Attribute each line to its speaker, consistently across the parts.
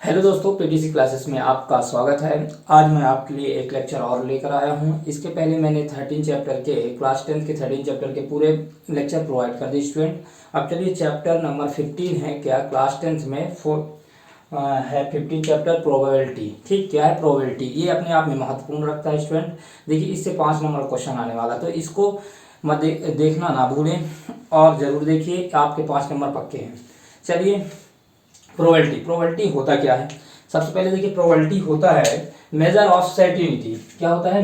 Speaker 1: Hello दोस्तों, PTC classes में आपका स्वागत है। आज मैं आपके लिए एक लेक्चर और लेकर आया हूं। इसके पहले मैंने 13 चैप्टर के क्लास 10 के 13 चैप्टर के पूरे लेक्चर प्रोवाइड कर दिए स्टूडेंट। अब चलिए चैप्टर नंबर 15 है क्या क्लास 10 में है 15 चैप्टर प्रोबेबिलिटी। ठीक, क्या है प्रोबेबिलिटी? ये अपने आप में महत्वपूर्ण रखता है स्टूडेंट। देखिए इससे 5 नंबर क्वेश्चन आने वाला, तो इसको मत देखना ना भूलें और ज़रूर देखिए, आपके 5 नंबर पक्के हैं। चलिए प्रोबेबिलिटी होता क्या है? सबसे पहले देखिए, प्रोबेबिलिटी होता है मेजर ऑफ सर्टिनिटी। क्या होता है?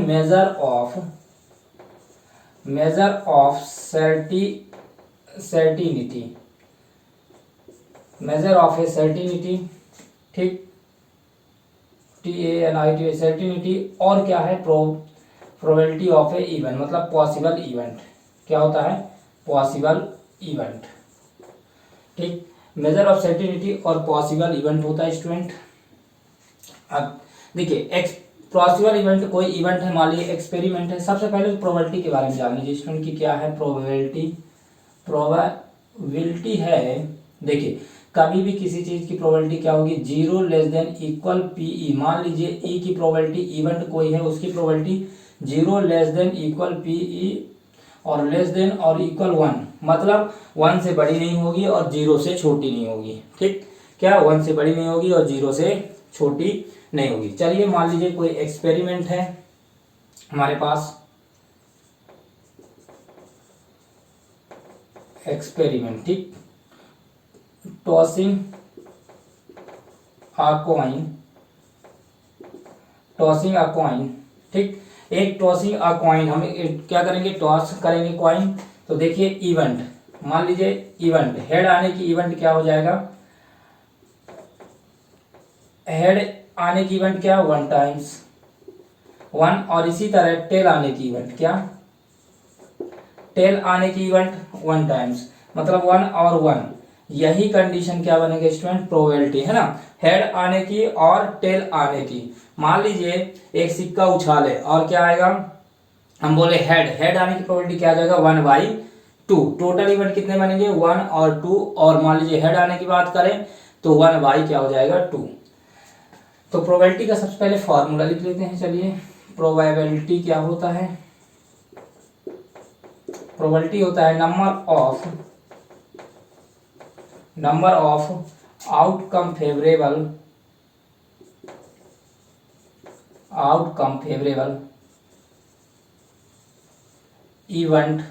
Speaker 1: Measure of certainty, measure of A certainty. ठीक, TANIT सर्टिनिटी। और क्या है? प्रोबेबिलिटी ऑफ ए इवेंट, मतलब पॉसिबल इवेंट। क्या होता है? Possible event. ठीक, मेजर ऑफ सर्टिनिटी और पॉसिबल इवेंट होता है स्टूडेंट। अब देखिए पॉसिबल इवेंट कोई इवेंट है, मान लीजिए एक्सपेरिमेंट है। सबसे पहले प्रोबेबिलिटी के बारे में जान लीजिए स्टूडेंट की क्या है प्रोबेबिलिटी है। देखिए कभी भी किसी चीज की प्रोबेबिलिटी क्या होगी? 0 लेस देन इक्वल PE। मान लीजिए E की प्रोबेबिलिटी, इवेंट कोई है उसकी probability 0 less than equal PE और लेस देन और इक्वल 1, मतलब 1 से बड़ी नहीं होगी और 0 से छोटी नहीं होगी। ठीक, क्या 1 से बड़ी नहीं होगी और 0 से छोटी नहीं होगी। चलिए मान लीजिए कोई एक्सपेरिमेंट है हमारे पास, एक्सपेरिमेंट। ठीक, tossing a coin, tossing a coin. ठीक, एक टॉसिंग अ कॉइन, हम क्या करेंगे? टॉस करेंगे कॉइन। तो देखिए इवेंट, मान लीजिए इवेंट हेड आने की इवेंट क्या हो जाएगा? हेड आने की इवेंट क्या? 1 टाइम्स 1। और इसी तरह टेल आने की इवेंट क्या? टेल आने की इवेंट 1 टाइम्स, मतलब 1 और 1। यही कंडीशन क्या बनेगा स्टूडेंट? प्रोबेबिलिटी है ना, हेड आने की और टेल आने की। मान लीजिए एक सिक्का उछाले और क्या आएगा? हम बोले हेड आने की प्रोबेबिलिटी क्या आ जाएगा? 1/2। टोटल इवेंट कितने बनेंगे? 1 और 2। और मान लीजिए हेड आने की बात करें तो 1 क्या हो जाएगा? 2। तो प्रोबेबिलिटी का सबसे पहले फॉर्मूला लिख लेते हैं। चलिए प्रोबेबिलिटी क्या होता है? प्रोबेबिलिटी होता है number of outcome favourable event.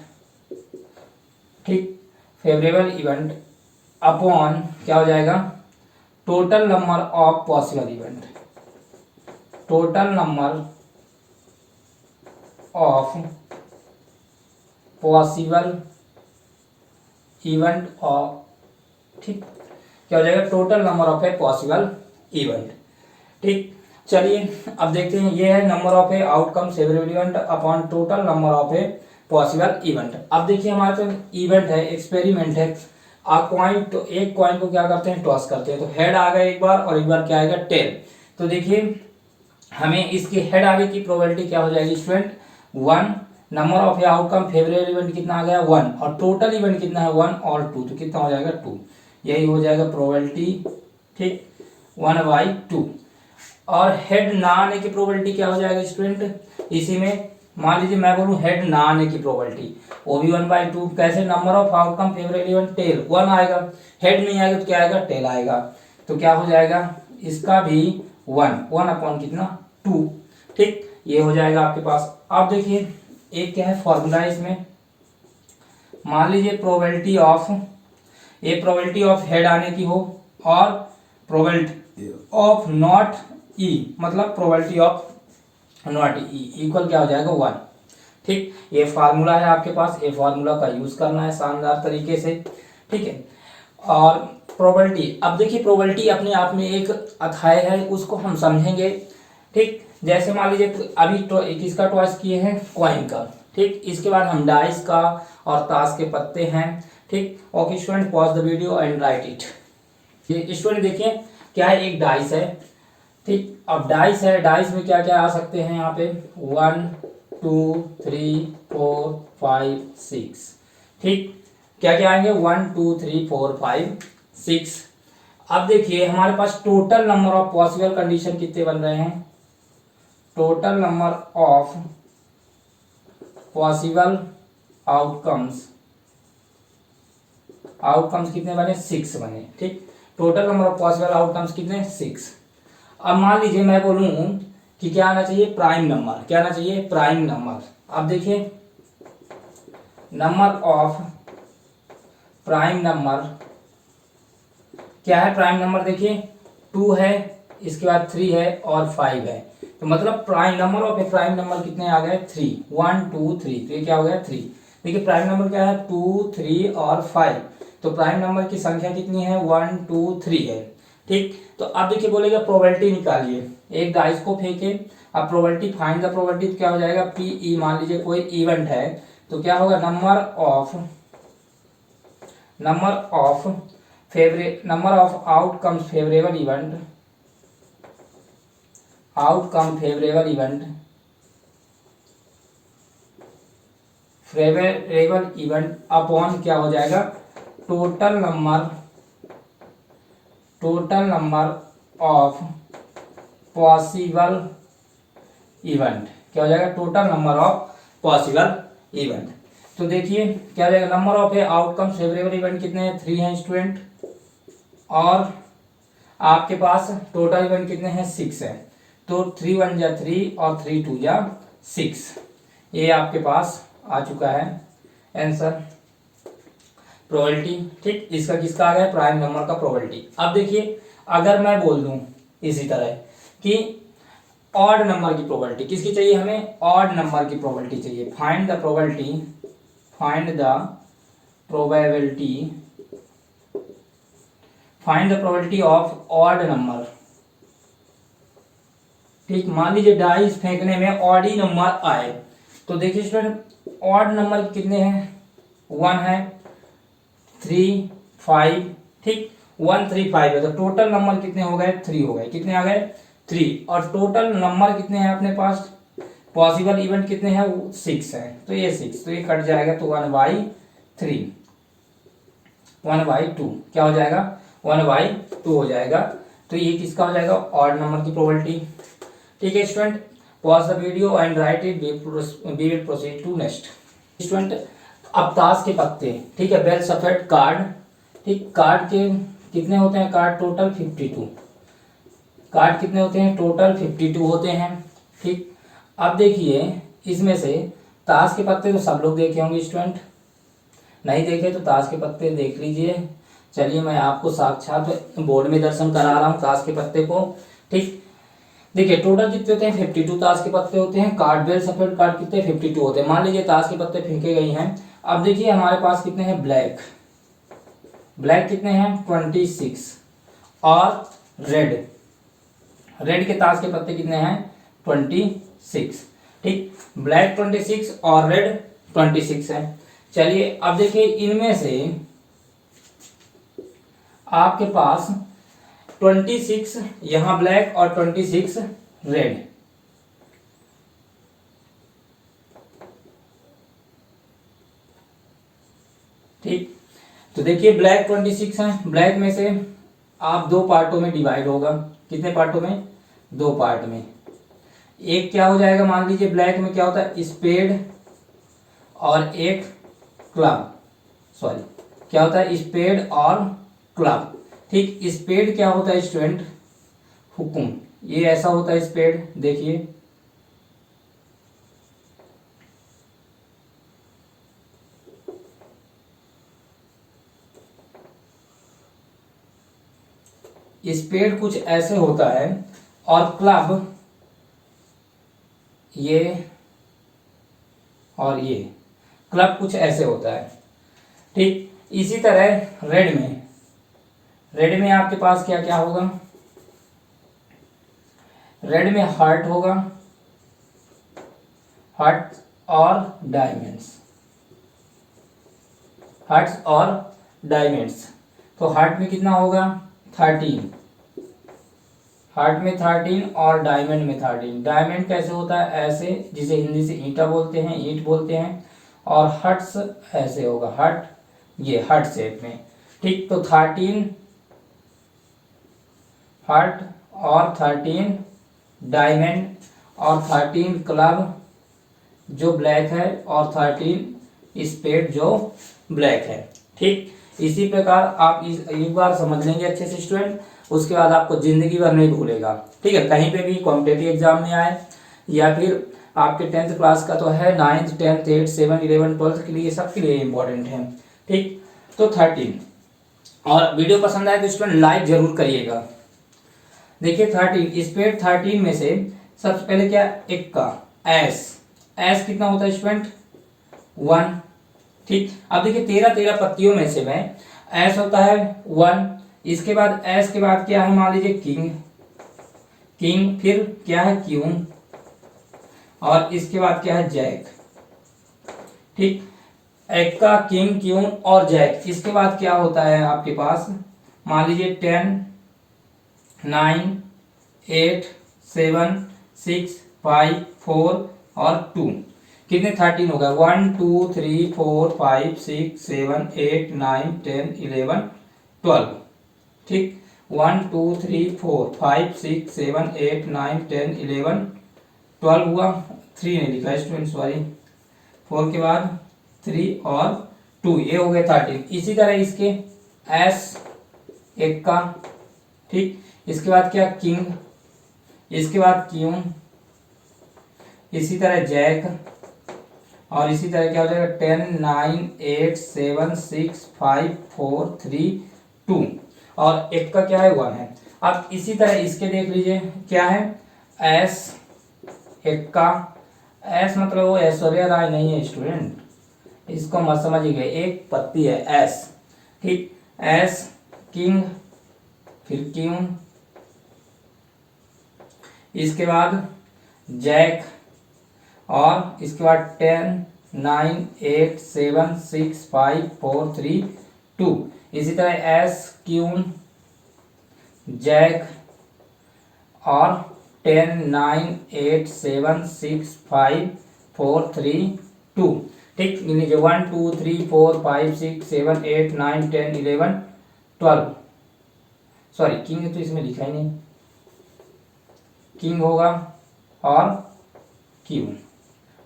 Speaker 1: ठीक, फेवरेबल इवेंट अपॉन क्या हो जाएगा? Total number of possible event, total number of possible event of. ठीक, क्या हो जाएगा? Total number of a possible event. ठीक, चलिए अब देखते हैं, ये है number of A outcome favourable event upon total number of a possible event. अब देखिए हमारे पास इवेंट है, एक्सपेरिमेंट है। कॉइन, तो एक कॉइन को क्या करते हैं? टॉस करते हैं। तो हेड आ गया एक बार और एक बार क्या आएगा? टेल। तो देखिए हमें इसके हेड आने की प्रोबेबिलिटी क्या हो जाएगी student? 1। Number of A outcome favourable event कितना आ गया? 1। और टोटल इवेंट कितना है? 1 और 2, तो कितना हो जाएगा? 2। यही हो जाएगा प्रोबेबिलिटी। ठीक, 1/2। और हेड ना आने की प्रोबेबिलिटी क्या हो जाएगा स्टूडेंट? इसी में मान लीजिए मैं बोलूं हेड ना आने की प्रोबेबिलिटी, वो भी 1/2। कैसे? Number of outcome favourable event tail 1 आएगा, हेड नहीं आएगा तो क्या आएगा? टेल आएगा। तो क्या हो जाएगा? इसका भी 1 अपॉन कितना? 2। ठीक, ये हो जाएगा आपके पास। अब देखिए एक क्या है फॉर्मूला इसमें, मान लीजिए प्रोबेबिलिटी ऑफ हेड आने की हो और प्रोबेबिलिटी ऑफ नॉट ई, मतलब probability of not E equal क्या हो जाएगा? 1। ठीक, ये फार्मूला है आपके पास, ये फार्मूला का यूज करना है शानदार तरीके से। ठीक है, और प्रोबेबिलिटी, अब देखिए प्रोबेबिलिटी अपने आप में एक अध्याय है, उसको हम समझेंगे। ठीक, जैसे मान लीजिए अभी तो किसका टॉस किए हैं? कॉइन का। ठीक, इसके बाद हम डाइस का और ताश के पत्ते हैं। ठीक, okay student, pause the video and write it. ये स्टूडेंट देखिए क्या है? एक डाइस है। ठीक, अब डाइस है, डाइस में क्या क्या आ सकते हैं यहाँ पे? 1 2 3 4 5 6। ठीक, क्या क्या आएंगे? 1 2 3 4 5 6। अब देखिए हमारे पास total number of possible condition कितने बन रहे हैं, total number of possible outcomes, outcomes कितने बने, 6 बने। ठीक, total number of possible outcomes कितने, 6। अब मान लीजिए मैं बोलूं कि क्या आना चाहिए, प्राइम नंबर, क्या आना चाहिए, प्राइम नंबर। अब देखिए नंबर ऑफ प्राइम नंबर क्या है, प्राइम नंबर देखिए 2 है, इसके बाद 3 है और 5 है, तो मतलब prime number of A prime number कितने आ गए, 3, 1 2 3, तो ये क्या हो गया 3। देखिए प्राइम नंबर क्या है, 2 3 और 5, तो प्राइम नंबर की संख्या कितनी है, 1 2 3 है। ठीक, तो अब देखिए बोलेगा प्रोबेबिलिटी निकालिए, एक डाइस को फेंके, अब प्रोबेबिलिटी फाइंड द प्रोबेबिलिटी, क्या हो जाएगा, पी ई, मान लीजिए कोई इवेंट है तो क्या होगा, number of outcomes favourable event, outcome favourable event, favourable event upon क्या हो जाएगा, total number of possible event, क्या हो जाएगा, total number of possible event. तो देखिए क्या हो जाएगा, number of A outcome favourable event कितने हैं, 3 हैं स्टूडेंट, और आपके पास टोटल इवेंट कितने हैं, 6 है, तो 3 1 जा 3 और 3 2 जा 6, ये आपके पास आ चुका है आंसर, प्रोबेबिलिटी। ठीक, इसका किसका आ गया, प्राइम नंबर का प्रोबेबिलिटी। अब देखिए अगर मैं बोल दूं इसी तरह कि ऑड नंबर की प्रोबेबिलिटी, किसकी चाहिए हमें, ऑड नंबर की प्रोबेबिलिटी चाहिए, find the probability of odd number. ठीक, मान लीजिए डाइस फेंकने में ऑड ही नंबर आए, तो देखिए स्टूडेंट ऑड नंबर कितने हैं, 1 है, 3 5, ठीक 1 3 5 है, तो टोटल नंबर कितने हो गए, 3 हो गए, कितने आ गए, 3, और टोटल नंबर कितने हैं अपने पास, पॉसिबल इवेंट कितने हैं, 6 है, तो ये 6, तो ये कट जाएगा, तो 1/3, 1/2 क्या हो जाएगा, 1/2 हो जाएगा, तो ये किसका हो जाएगा, ऑड नंबर की प्रोबेबिलिटी। ठीक है student, pause the video and write it, we will proceed to next. Student अब ताश के पत्ते, ठीक है, वेल सफेद कार्ड, ठीक, कार्ड के कितने होते हैं, कार्ड टोटल 52, कार्ड कितने होते हैं, टोटल 52 होते हैं। ठीक, अब देखिए इसमें से ताश के पत्ते तो सब लोग देखे होंगे स्टूडेंट, नहीं देखे तो ताश के पत्ते देख लीजिए। चलिए मैं आपको साक्षात बोर्ड में दर्शन करा रहा हूँ ताश के पत्ते को। ठीक, देखिए टोटल कितने होते हैं, 52 ताश के पत्ते होते हैं, कार्ड वेल सफेद कार्ड कितने 52 होते हैं। मान लीजिए ताश के पत्ते फेंके गए हैं, अब देखिए हमारे पास कितने हैं, ब्लैक कितने हैं, 26, और रेड के ताश के पत्ते कितने हैं, 26। ठीक, ब्लैक 26 और रेड 26 है। चलिए अब देखिए इनमें से आपके पास 26 यहां ब्लैक और 26 रेड, ठीक, तो देखिए ब्लैक 26 है, ब्लैक में से आप 2 पार्टों में डिवाइड होगा, कितने पार्टों में, 2 पार्ट में। एक क्या हो जाएगा, मान लीजिए ब्लैक में क्या होता है, स्पेड और एक क्लब, सॉरी क्या होता है, स्पेड और क्लब। ठीक, स्पेड क्या होता है स्टूडेंट, हुकुम, ये ऐसा होता है स्पेड, देखिए स्पेड कुछ ऐसे होता है, और क्लब ये और ये, क्लब कुछ ऐसे होता है। ठीक, इसी तरह रेड में आपके पास क्या क्या होगा, रेड में हार्ट होगा, हार्ट और डायमंड्स, तो हार्ट में कितना होगा, 13, हार्ट में 13 और डायमंड में 13। डायमंड कैसे होता है, ऐसे, जिसे हिंदी से ईंटा बोलते हैं, ईंट बोलते हैं, और हर्ट्स ऐसे होगा, हर्ट, ये हर्ट शेप में। ठीक, तो 13 हार्ट और 13 डायमंड और 13 क्लब जो ब्लैक है और 13 स्पेड जो ब्लैक है। ठीक, इसी प्रकार आप एक बार समझ लेंगे अच्छे से स्टूडेंट, उसके बाद आपको जिंदगी भर नहीं भूलेगा। ठीक है, कहीं पे भी कॉम्पिटेटिव एग्जाम में आए या फिर आपके 10th क्लास का तो है, 9th 10th 8th 7th 11th 12th के लिए सबके लिए इम्पोर्टेंट है। ठीक, तो 13 और वीडियो पसंद आए तो स्टूडेंट लाइक जरूर करिएगा। देखिए 13 स्पेड 13 में से सबसे पहले क्या, एक का एस कितना होता है स्टूडेंट 1। ठीक, अब देखिए 13 पत्तियों में से में एस होता है 1। इसके बाद एस के बाद क्या है, मान लीजिए किंग, फिर क्या है क्यून, और इसके बाद क्या है जैक। ठीक, एक का किंग क्यून और जैक। इसके बाद क्या होता है आपके पास, मान लीजिए 10 9 8 7 6 5 4 और 2, कितने 13 होगा, 1 2 3 4 5 6 7 8 9 10 11 12। ठीक, 1 2 3 4 5 6 7 8 9 10 11 12 हुआ। 3 नहीं लिखा स्टूडेंट, सॉरी, 4 के बाद 3 और 2, ये हो गए 13। इसी तरह इसके एस एक का। ठीक, इसके बाद क्या किंग, इसके बाद क्यून, इसी तरह जैक, और इसी तरह क्या हो जाएगा 10 9 8 7 6 5 4 3 2, और एक का क्या है 1 है। अब इसी तरह इसके देख लीजिए क्या है, एस एक का, एस मतलब वो ऐश्वर्या राय नहीं है स्टूडेंट, इसको मत समझिएगा, एक पत्ती है एस। ठीक, एस किंग, फिर क्यून, इसके बाद जैक, और इसके बाद 10 9 8 7 6 5 4 3 2। इसी तरह एस क्यून जैक और 10 9 8 7 6 5 4 3 2। ठीक, लीजिए 1 2 3 4 5 6 7 8 9 10 11 12, सॉरी किंग तो इसमें लिखा ही नहीं, किंग होगा और क्यू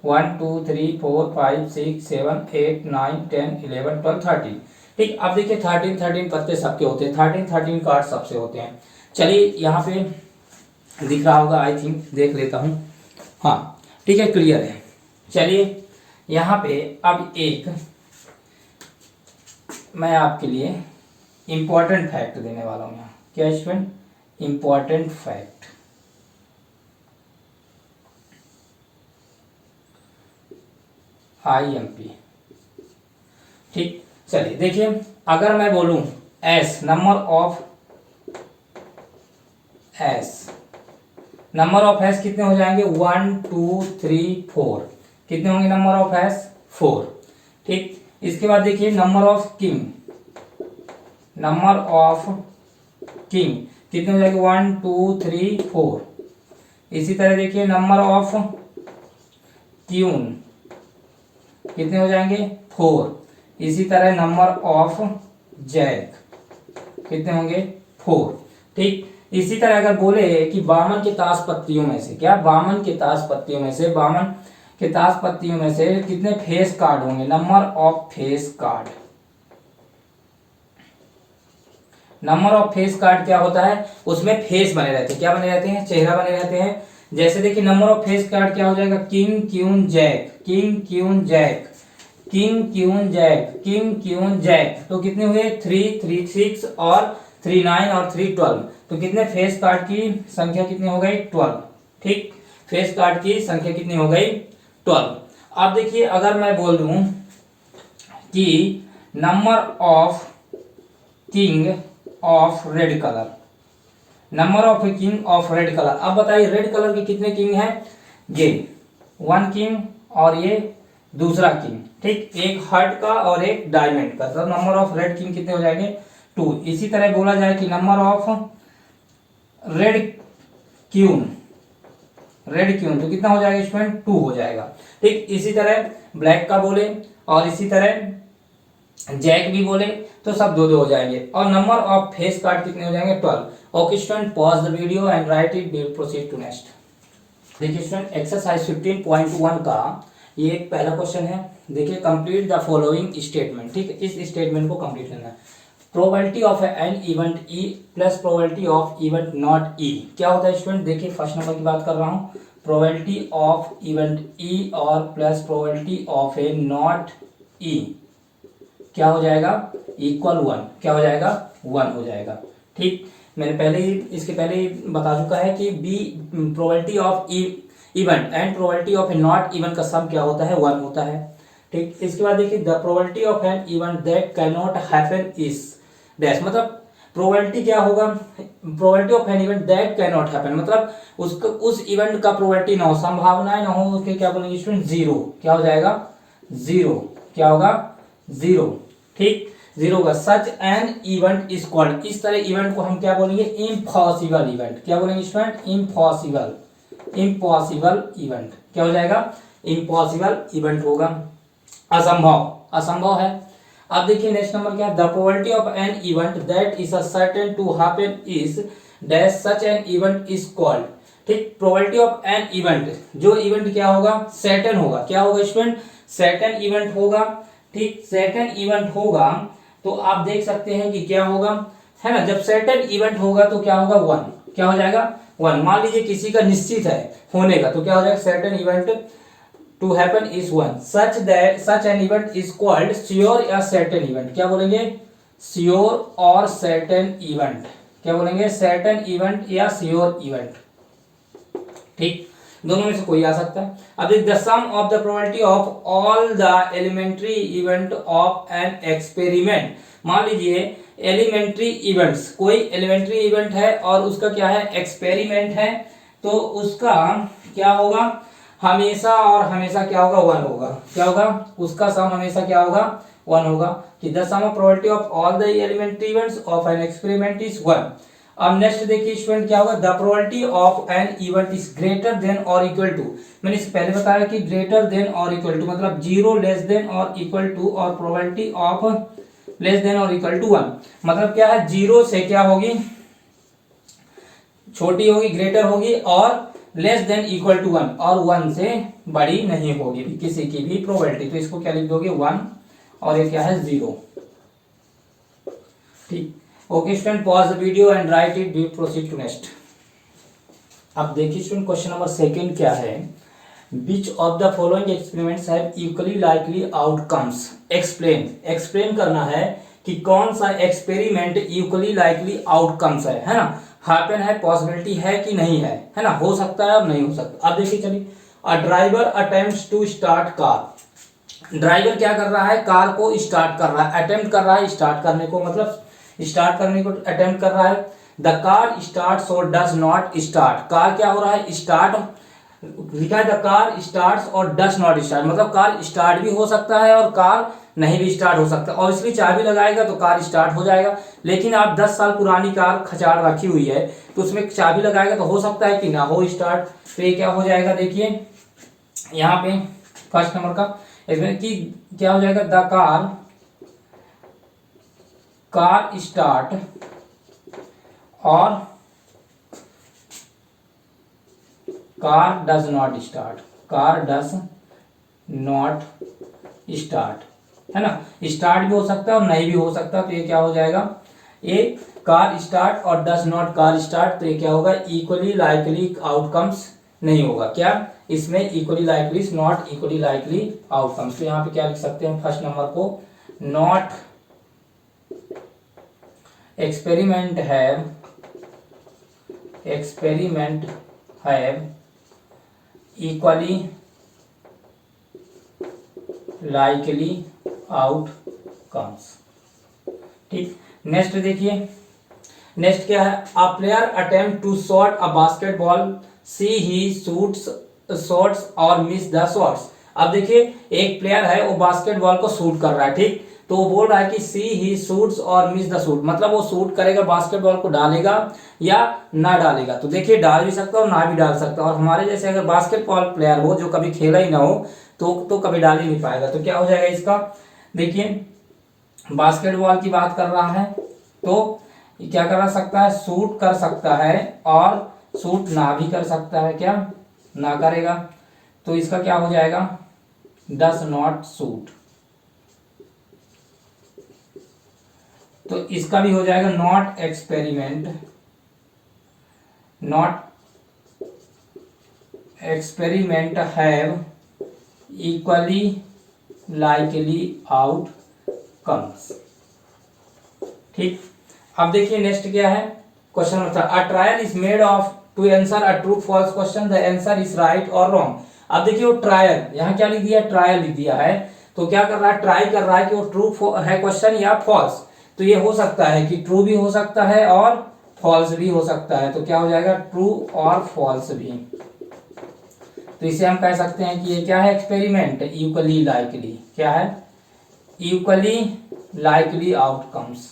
Speaker 1: 1 2 3 4 5 6 7 8 9 10 11 12 13। ठीक, अब देखिए 13 पत्ते सबके होते हैं, 13 कार्ड सबसे होते हैं। चलिए यहाँ पे दिख रहा होगा, आई थिंक देख लेता हूँ, हाँ ठीक है, क्लियर है। चलिए यहाँ पे अब एक मैं आपके लिए इंपॉर्टेंट फैक्ट देने वाला हूँ। यहाँ क्या स्टूडेंट, इंपॉर्टेंट फैक्ट, IMP। ठीक, चलिए देखिए, अगर मैं बोलूं एस नंबर ऑफ एस कितने हो जाएंगे, 1 2 3 4, कितने होंगे नंबर ऑफ एस 4। ठीक, इसके बाद देखिए नंबर ऑफ किंग कितने हो जाएंगे, 1 2 3 4। इसी तरह देखिए नंबर ऑफ क्यून कितने हो जाएंगे 4। इसी तरह नंबर ऑफ जैक कितने होंगे 4। ठीक, इसी तरह अगर बोले कि बामन के ताश पत्तियों में से, क्या बामन के ताश पत्तियों में से कितने फेस कार्ड होंगे, number of face card. Number of face card क्या होता है, उसमें फेस बने रहते हैं, क्या बने रहते हैं, चेहरा बने रहते हैं। जैसे देखिए नंबर ऑफ फेस कार्ड क्या हो जाएगा, किंग क्यून जैक, तो कितने हुए 3 3 6 और 3 9 और 3 12, तो कितने फेस कार्ड की संख्या कितनी हो गई 12। ठीक, फेस कार्ड की संख्या कितनी हो गई 12। अब देखिए अगर मैं बोल दूं कि number of king of red colour, अब बताइए रेड कलर के कितने किंग हैं, ये 1 किंग और ये दूसरा किंग। ठीक, एक हार्ट का और एक डायमंड का, तो नंबर ऑफ रेड किंग कितने हो जाएंगे 2। इसी तरह बोला जाए कि नंबर ऑफ रेड क्यून तो कितना हो जाएगा स्टूडेंट 2 हो जाएगा। ठीक, इसी तरह ब्लैक का बोले और इसी तरह जैक भी बोले तो सब 2 2 हो जाएंगे, और नंबर ऑफ फेस कार्ड कितने हो जाएंगे 12। Okay student, pause the video and write it, we will proceed to next. देखिए स्टूडेंट, एक्सरसाइज 15.1 का ये एक पहला क्वेश्चन है। देखिए, कंप्लीट द फॉलोइंग स्टेटमेंट। ठीक है, इस स्टेटमेंट को कंप्लीट करना है। Probability of an event E plus probability of event not E क्या होता है स्टूडेंट? देखिए, फर्स्ट नंबर की बात कर रहा हूँ। प्रोबेबिलिटी ऑफ इवेंट ई और plus probability of A not E क्या हो जाएगा? इक्वल 1। क्या हो जाएगा? 1 हो जाएगा। ठीक, मैंने पहले ही इसके पहले ही बता चुका है कि बी probability of event and probability of A not event का सम क्या होता है? 1 होता है। ठीक, इसके बाद देखिए, the probability of an event that can not happen is dash, मतलब प्रोबेबिलिटी क्या होगा? Probability of an event that can not happen, मतलब उसका उस इवेंट का प्रोबेबिलिटी ना हो, संभावनाएं ना हो, उसके क्या बोलेंगे स्टूडेंट? 0। क्या हो जाएगा? 0। क्या होगा? 0। ठीक, 0 होगा। सच एन इवेंट इज कॉल्ड, इस तरह इवेंट को हम क्या बोलेंगे? Impossible event. क्या बोलेंगे स्टूडेंट? इम्पॉसिबल। इम्पॉसिबल इवेंट क्या हो जाएगा? इम्पॉसिबल इवेंट होगा। असंभव, असंभव है। अब देखिए नेक्स्ट नंबर क्या है? The probability of an event that is certain to happen is dash such an event is called. ठीक, प्रोबेबिलिटी ऑफ एन इवेंट, जो इवेंट क्या होगा? सर्टेन होगा। क्या होगा स्टूडेंट? सर्टेन इवेंट होगा। ठीक, सर्टेन इवेंट होगा तो आप देख सकते हैं कि क्या होगा, है ना? जब सर्टेन इवेंट होगा तो क्या होगा? 1। क्या हो जाएगा? 1। मान लीजिए किसी का निश्चित है होने का, तो क्या हो जाएगा? Certain event to happen is 1 such that such an event is called sure या certain event। क्या बोलेंगे? sure और certain event। क्या बोलेंगे? certain event या sure event। ठीक, दोनों में से कोई आ सकता है। अब the sum of the probability of all the elementary event of an experiment. मान लीजिए एलिमेंट्री इवेंट्स, कोई एलिमेंट्री इवेंट है और उसका क्या है? एक्सपेरिमेंट है, तो उसका क्या होगा? हमेशा और हमेशा क्या होगा? 1 होगा। क्या होगा? उसका सम हमेशा क्या होगा? 1 होगा। कि the sum of probability of all the elementary events of an experiment is 1। अब नेक्स्ट देखिए स्टूडेंट क्या होगा? The probability of an event is greater than or equal to. मैंने इससे पहले बताया कि greater than or equal to मतलब 0 less than or equal to, और probability of less than or equal to 1 मतलब क्या है? 0 से क्या होगी? छोटी होगी, ग्रेटर होगी, और लेस देन इक्वल टू 1 और 1 से बड़ी नहीं होगी किसी की भी प्रोबेबिलिटी। तो इसको क्या लिख दोगे? 1 और ये क्या है? 0। ठीक, okay student, pause the video and write it, we proceed to next. अब देखिए स्टूडेंट, क्वेश्चन नंबर 2 क्या है? Which of the following experiments have equally likely outcomes. Explain करना है कि कौन सा एक्सपेरिमेंट इक्वली लाइकली आउटकम्स है ना? हैपन है, पॉसिबिलिटी है कि नहीं है ना? हो सकता है और नहीं हो सकता। अब देखिए चलिए, a driver attempts to start car. Driver क्या कर रहा है? कार को स्टार्ट कर रहा है, अटेम्प्ट कर रहा है स्टार्ट करने को, मतलब स्टार्ट करने को अटेम्प्ट कर रहा है। द कार स्टार्ट्स और डज नॉट स्टार्ट। कार क्या हो रहा है? स्टार्ट लिखा है। द कार स्टार्ट्स और डज नॉट स्टार्ट मतलब कार स्टार्ट भी हो सकता है और कार नहीं भी स्टार्ट हो सकता। और इसलिए चाबी लगाएगा तो कार स्टार्ट हो जाएगा। लेकिन आप 10 साल पुरानी कार खचाड़ रखी हुई है तो उसमें चाबी लगाएगा तो हो सकता है कि ना हो स्टार्ट। तो ये क्या हो जाएगा? देखिए यहाँ पे फर्स्ट नंबर का इसमें कि क्या हो जाएगा? द कार स्टार्ट और car does not start. Car does not start, है ना? स्टार्ट भी हो सकता है और नहीं भी हो सकता। तो ये क्या हो जाएगा? ये कार स्टार्ट और डज नॉट कार स्टार्ट। तो ये क्या होगा? इक्वली लाइकली आउटकम्स नहीं होगा। क्या इसमें? Equally likely, not equally likely outcomes. तो यहाँ पे क्या लिख सकते हैं फर्स्ट नंबर को? Not experiment have equally likely outcomes. ठीक, नेक्स्ट देखिए, नेक्स्ट क्या है? A player attempt to shot a basketball, see he shots or miss the shots. अब देखिए एक प्लेयर है वो बास्केटबॉल को शूट कर रहा है। ठीक, तो वो बोल रहा है कि सी ही शूट्स और मिस द शूट मतलब वो शूट करेगा, बास्केटबॉल को डालेगा या ना डालेगा। तो देखिए डाल भी सकता है और ना भी डाल सकता है। और हमारे जैसे अगर बास्केटबॉल प्लेयर हो जो कभी खेला ही ना हो तो कभी डाल ही नहीं पाएगा। तो क्या हो जाएगा इसका? देखिए बास्केटबॉल की बात कर रहा है तो ये क्या कर सकता है, सूट कर सकता है और सूट ना भी कर सकता है, क्या ना करेगा, तो इसका क्या हो जाएगा, डस नॉट सूट। तो इसका भी हो जाएगा not experiment, not experiment have equally likely outcomes. ठीक, अब देखिए नेक्स्ट क्या है, question number a trial is made of to answer a true false question, the answer is right or wrong. अब देखिए वो ट्रायल, यहाँ क्या लिख दिया, ट्रायल लिख दिया है, तो क्या कर रहा है, ट्राई कर रहा है कि वो ट्रू है क्वेश्चन या फॉल्स। तो ये हो सकता है कि ट्रू भी हो सकता है और फॉल्स भी हो सकता है, तो क्या हो जाएगा, ट्रू और फॉल्स भी। तो इसे हम कह सकते हैं कि ये क्या है, एक्सपेरिमेंट इक्वली लाइकली, क्या है, इक्वली लाइकली आउटकम्स,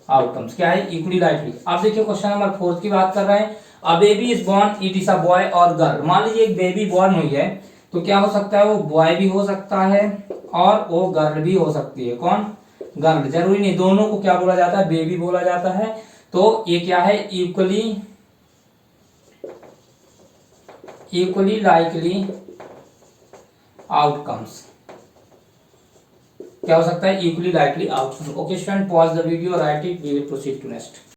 Speaker 1: आउटकम्स क्या है, इक्वली लाइकली। अब देखिए क्वेश्चन नंबर 4 की बात कर रहे हैं, a baby is born, it is a boy और गर्ल। मान लीजिए एक बेबी बॉर्न हुई है, तो क्या हो सकता है, वो बॉय भी हो सकता है और वो गर्ल भी हो सकती है। कौन, गर्ल, जरूरी नहीं, दोनों को क्या बोला जाता है, बेबी बोला जाता है। तो ये क्या है, इक्वली, इक्वली लाइकली आउटकम्स, क्या हो सकता है, equally likely outcomes. Okay student, pause the video, write it, we will proceed to next.